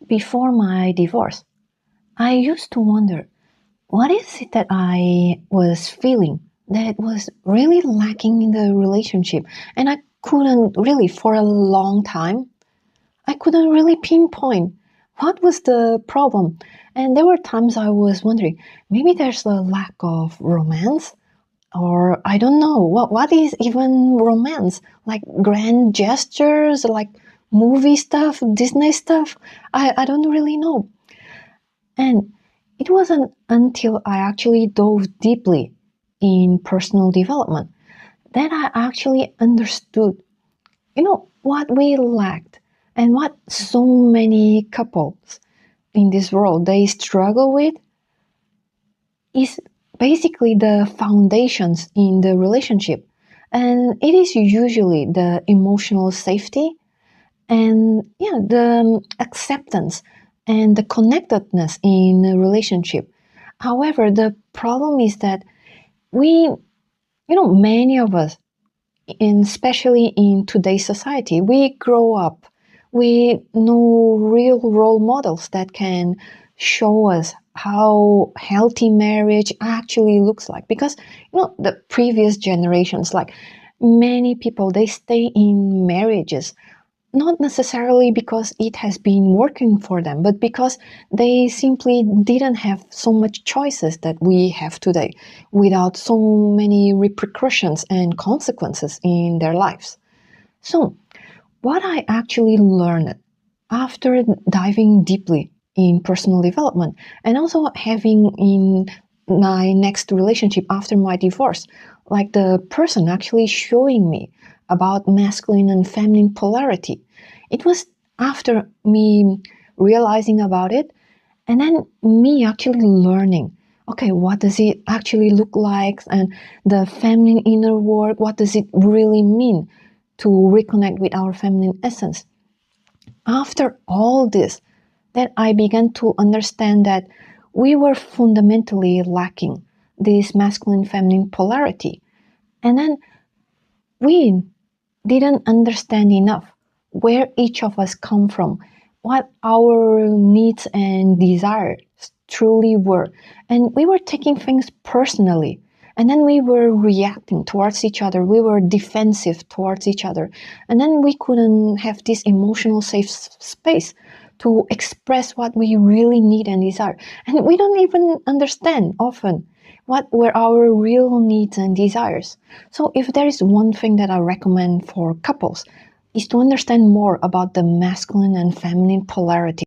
Before my divorce, I used to wonder, what is it that I was feeling that was really lacking in the relationship? And I couldn't really, for a long time, I couldn't really pinpoint what was the problem. And there were times I was wondering, maybe there's a lack of romance, or I don't know, what is even romance? Like grand gestures, like movie stuff, Disney stuff? I don't really know. And it wasn't until I actually dove deeply in personal development that I actually understood, what we lacked and what so many couples in this world they struggle with is basically the foundations in the relationship. And it is usually the emotional safety and the acceptance and the connectedness in a relationship. However, the problem is that many of us, especially in today's society, we grow up with no real role models that can show us how healthy marriage actually looks like. Because the previous generations, like many people, they stay in marriages not necessarily because it has been working for them, but because they simply didn't have so much choices that we have today without so many repercussions and consequences in their lives. So, what I actually learned after diving deeply in personal development and also having in my next relationship after my divorce, like the person actually showing me about masculine and feminine polarity. It was after me realizing about it and then me actually learning, okay, what does it actually look like, and the feminine inner work, what does it really mean to reconnect with our feminine essence. After all this, that I began to understand that we were fundamentally lacking this masculine feminine polarity. And then we didn't understand enough where each of us come from, what our needs and desires truly were. And we were taking things personally. And then we were reacting towards each other. We were defensive towards each other. And then we couldn't have this emotional safe space to express what we really need and desire. And we don't even understand often what were our real needs and desires. So if there is one thing that I recommend for couples is to understand more about the masculine and feminine polarity.